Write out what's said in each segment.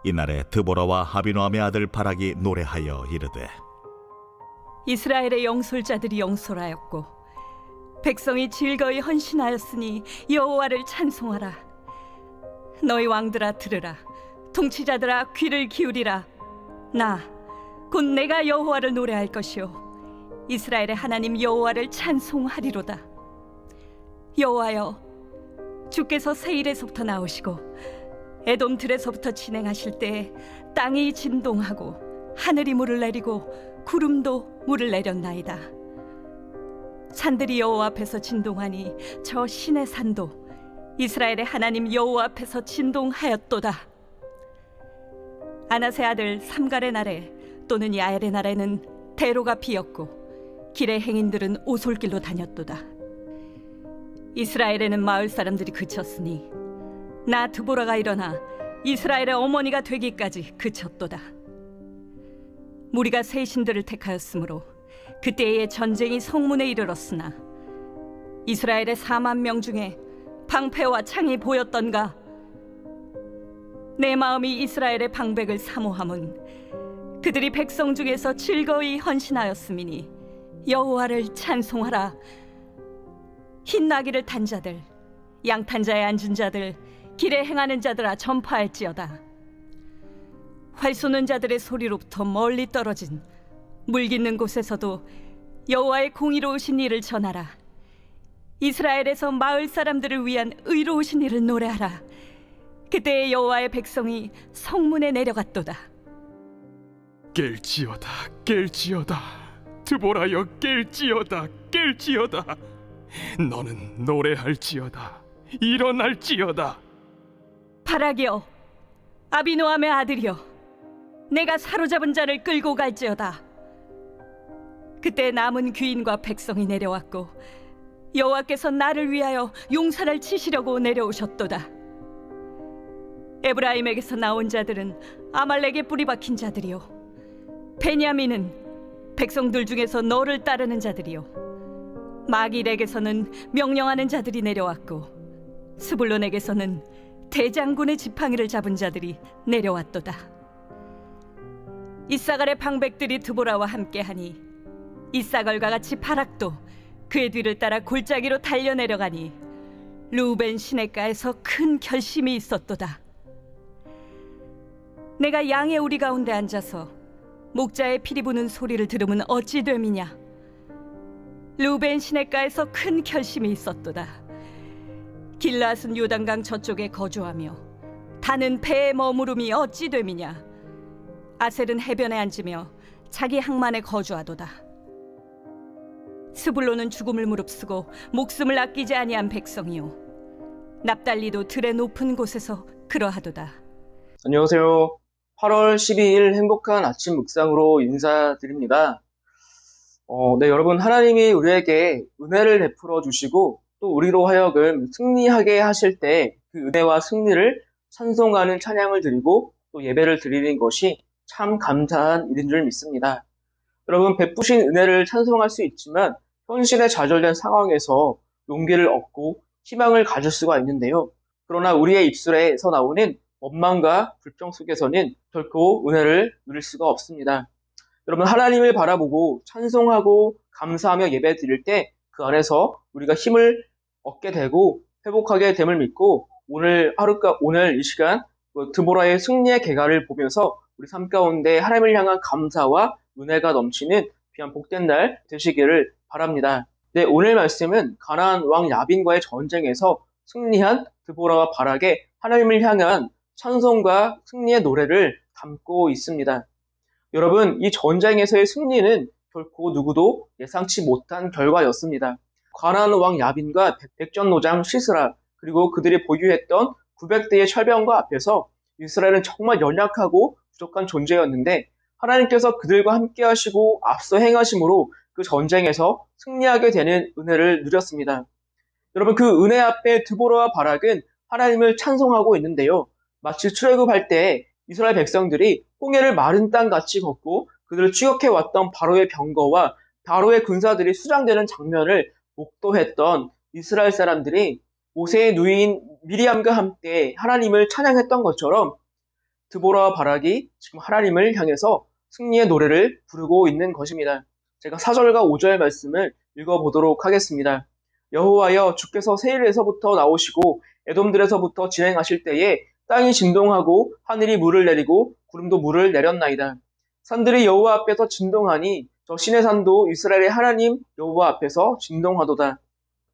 이날에 드보라와 아비노함의 아들 바락이 노래하여 이르되 이스라엘의 영솔자들이 영솔하였고 백성이 즐거이 헌신하였으니 여호와를 찬송하라. 너희 왕들아 들으라. 통치자들아 귀를 기울이라. 나 곧 내가 여호와를 노래할 것이요 이스라엘의 하나님 여호와를 찬송하리로다. 여호와여, 주께서 세일에서부터 나오시고 에돔 들에서부터 진행하실 때 땅이 진동하고 하늘이 물을 내리고 구름도 물을 내렸나이다. 산들이 여호와 앞에서 진동하니 저 신의 산도 이스라엘의 하나님 여호와 앞에서 진동하였도다. 아나세 아들 삼갈의 날에 또는 야엘의 날에는 대로가 비었고 길의 행인들은 오솔길로 다녔도다. 이스라엘에는 마을 사람들이 그쳤으니 나 드보라가 일어나 이스라엘의 어머니가 되기까지 그쳤도다. 무리가 새 신들을 택하였으므로 그때의 전쟁이 성문에 이르렀으나 이스라엘의 4만 명 중에 방패와 창이 보였던가? 내 마음이 이스라엘의 방백을 사모함은 그들이 백성 중에서 즐거이 헌신하였음이니 여호와를 찬송하라. 흰 나귀를 탄 자들, 양탄자에 앉은 자들, 길에 행하는 자들아 전파할지어다. 활 쏘는 자들의 소리로부터 멀리 떨어진 물 깃는 곳에서도 여호와의 공의로우신 일을 전하라. 이스라엘에서 마을 사람들을 위한 의로우신 일을 노래하라. 그때의 여호와의 백성이 성문에 내려갔도다. 깰지어다, 깰지어다. 드보라여, 깰지어다, 깰지어다. 너는 노래할지어다, 일어날지어다. 바락이여, 아비노함의 아들이여, 내가 사로잡은 자를 끌고 갈지어다. 그때 남은 귀인과 백성이 내려왔고 여호와께서 나를 위하여 용사를 치시려고 내려오셨도다. 에브라임에게서 나온 자들은 아말렉에 뿌리 박힌 자들이요 베냐민은 백성들 중에서 너를 따르는 자들이요 마길에게서는 명령하는 자들이 내려왔고 스불론에게서는 대장군의 지팡이를 잡은 자들이 내려왔도다. 이사갈의 방백들이 드보라와 함께하니 이사갈과 같이 바락도 그의 뒤를 따라 골짜기로 달려내려가니 루벤 시냇가에서 큰 결심이 있었도다. 내가 양의 우리 가운데 앉아서 목자의 피리 부는 소리를 들으면 어찌 됨이냐. 루벤 시냇가에서 큰 결심이 있었도다. 길앗은 요단강 저쪽에 거주하며 다는 배에 머무름이 어찌 됨이냐. 아셀은 해변에 앉으며 자기 항만에 거주하도다. 스불론은 죽음을 무릅쓰고 목숨을 아끼지 아니한 백성이요 납달리도 들의 높은 곳에서 그러하도다. 안녕하세요. 8월 12일 행복한 아침 묵상으로 인사드립니다. 네, 여러분, 하나님이 우리에게 은혜를 베풀어 주시고 또 우리로 하여금 승리하게 하실 때 그 은혜와 승리를 찬송하는 찬양을 드리고 또 예배를 드리는 것이 참 감사한 일인 줄 믿습니다. 여러분, 베푸신 은혜를 찬송할 수 있지만 현실에 좌절된 상황에서 용기를 얻고 희망을 가질 수가 있는데요. 그러나 우리의 입술에서 나오는 원망과 불평 속에서는 결코 은혜를 누릴 수가 없습니다. 여러분, 하나님을 바라보고 찬송하고 감사하며 예배 드릴 때 그 안에서 우리가 힘을 얻게 되고 회복하게 됨을 믿고 오늘 이 시간 드보라의 승리의 계가를 보면서 우리 삶 가운데 하나님을 향한 감사와 은혜가 넘치는 귀한 복된 날 되시기를 바랍니다. 네, 오늘 말씀은 가나안 왕 야빈과의 전쟁에서 승리한 드보라와 바락의 하나님을 향한 찬송과 승리의 노래를 담고 있습니다. 여러분, 이 전쟁에서의 승리는 결코 누구도 예상치 못한 결과였습니다. 가나안 왕 야빈과 백전노장 시스라 그리고 그들이 보유했던 900대의 철병과 앞에서 이스라엘은 정말 연약하고 부족한 존재였는데 하나님께서 그들과 함께 하시고 앞서 행하심으로 그 전쟁에서 승리하게 되는 은혜를 누렸습니다. 여러분, 그 은혜 앞에 드보라와 바락은 하나님을 찬송하고 있는데요. 마치 출애굽할 때 이스라엘 백성들이 홍해를 마른 땅같이 걷고 그들을 추격해왔던 바로의 병거와 바로의 군사들이 수장되는 장면을 목도했던 이스라엘 사람들이 모세의 누이인 미리암과 함께 하나님을 찬양했던 것처럼 드보라와 바락이 지금 하나님을 향해서 승리의 노래를 부르고 있는 것입니다. 제가 4절과 5절 말씀을 읽어보도록 하겠습니다. 여호와여, 주께서 세일에서부터 나오시고 에돔들에서부터 진행하실 때에 땅이 진동하고 하늘이 물을 내리고 구름도 물을 내렸나이다. 산들이 여호와 앞에서 진동하니 저 시내 산도 이스라엘의 하나님 여호와 앞에서 진동하도다.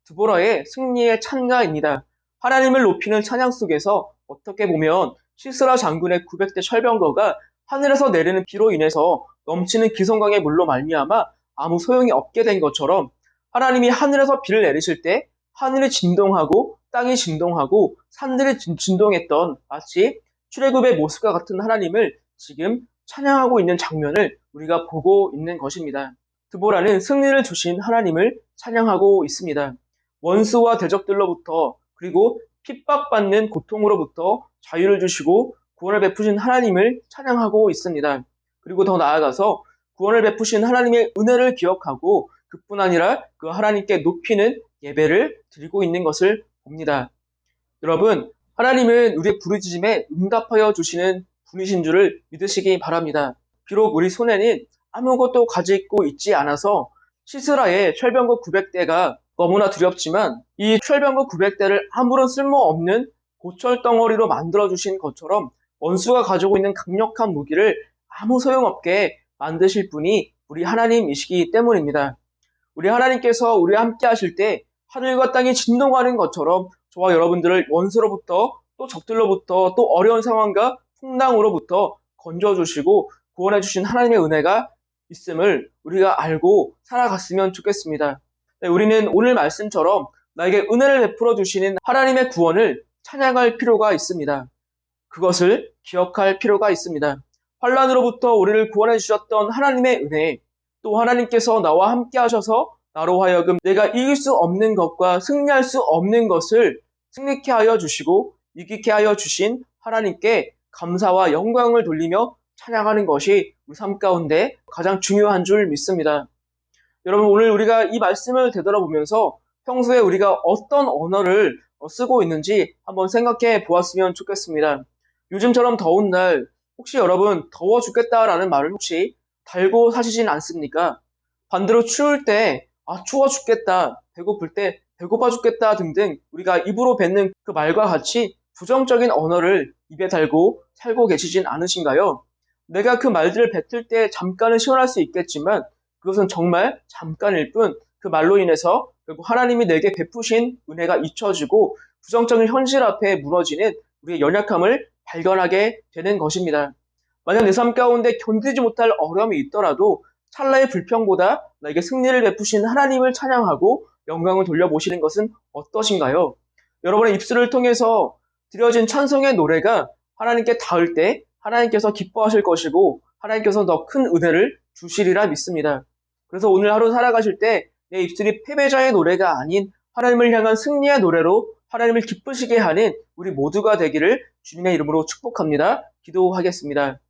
드보라의 승리의 찬가입니다. 하나님을 높이는 찬양 속에서 어떻게 보면 시스라 장군의 900대 철병거가 하늘에서 내리는 비로 인해서 넘치는 기성강의 물로 말미암아 아무 소용이 없게 된 것처럼, 하나님이 하늘에서 비를 내리실 때 하늘이 진동하고 땅이 진동하고 산들이 진동했던 마치 출애굽의 모습과 같은 하나님을 지금 찬양하고 있는 장면을 우리가 보고 있는 것입니다. 드보라는 승리를 주신 하나님을 찬양하고 있습니다. 원수와 대적들로부터, 그리고 핍박받는 고통으로부터 자유를 주시고 구원을 베푸신 하나님을 찬양하고 있습니다. 그리고 더 나아가서 구원을 베푸신 하나님의 은혜를 기억하고 그뿐 아니라 그 하나님께 높이는 예배를 드리고 있는 것을 봅니다. 여러분, 하나님은 우리의 부르짖음에 응답하여 주시는 분이신 줄을 믿으시기 바랍니다. 비록 우리 손에는 아무것도 가지고 있지 않아서 시스라의 철병거 900대가 너무나 두렵지만, 이 철병거 900대를 아무런 쓸모없는 고철덩어리로 만들어주신 것처럼 원수가 가지고 있는 강력한 무기를 아무 소용없게 만드실 분이 우리 하나님이시기 때문입니다. 우리 하나님께서 우리와 함께 하실 때 하늘과 땅이 진동하는 것처럼 저와 여러분들을 원수로부터, 또 적들로부터, 또 어려운 상황과 풍랑으로부터 건져주시고 구원해주신 하나님의 은혜가 있음을 우리가 알고 살아갔으면 좋겠습니다. 네, 우리는 오늘 말씀처럼 나에게 은혜를 베풀어 주시는 하나님의 구원을 찬양할 필요가 있습니다. 그것을 기억할 필요가 있습니다. 환난으로부터 우리를 구원해 주셨던 하나님의 은혜, 또 하나님께서 나와 함께 하셔서 나로 하여금 내가 이길 수 없는 것과 승리할 수 없는 것을 승리케 하여 주시고 이기게 하여 주신 하나님께 감사와 영광을 돌리며 찬양하는 것이 우리 삶 가운데 가장 중요한 줄 믿습니다. 여러분, 오늘 우리가 이 말씀을 되돌아보면서 평소에 우리가 어떤 언어를 쓰고 있는지 한번 생각해 보았으면 좋겠습니다. 요즘처럼 더운 날 혹시 여러분 더워 죽겠다라는 말을 혹시 달고 사시진 않습니까? 반대로 추울 때 추워 죽겠다, 배고플 때 배고파 죽겠다 등등 우리가 입으로 뱉는 그 말과 같이 부정적인 언어를 입에 달고 살고 계시진 않으신가요? 내가 그 말들을 뱉을 때 잠깐은 시원할 수 있겠지만 그것은 정말 잠깐일 뿐, 그 말로 인해서 결국 하나님이 내게 베푸신 은혜가 잊혀지고 부정적인 현실 앞에 무너지는 우리의 연약함을 발견하게 되는 것입니다. 만약 내 삶 가운데 견디지 못할 어려움이 있더라도 찰나의 불평보다 나에게 승리를 베푸신 하나님을 찬양하고 영광을 돌려보시는 것은 어떠신가요? 여러분의 입술을 통해서 드려진 찬송의 노래가 하나님께 닿을 때 하나님께서 기뻐하실 것이고 하나님께서 더 큰 은혜를 주시리라 믿습니다. 그래서 오늘 하루 살아가실 때 내 입술이 패배자의 노래가 아닌 하나님을 향한 승리의 노래로 하나님을 기쁘시게 하는 우리 모두가 되기를 주님의 이름으로 축복합니다. 기도하겠습니다.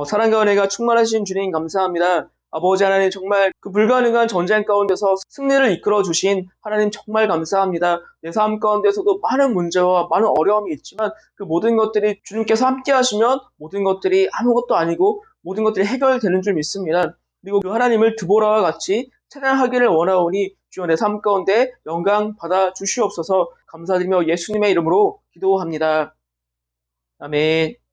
사랑과 은혜가 충만하신 주님 감사합니다. 아버지 하나님, 정말 그 불가능한 전쟁 가운데서 승리를 이끌어 주신 하나님 정말 감사합니다. 내 삶 가운데서도 많은 문제와 많은 어려움이 있지만 그 모든 것들이 주님께서 함께 하시면 모든 것들이 아무것도 아니고 모든 것들이 해결되는 줄 믿습니다. 그리고 그 하나님을 드보라와 같이 찬양하기를 원하오니 주여 내 삶 가운데 영광 받아 주시옵소서. 감사드리며 예수님의 이름으로 기도합니다. 아멘.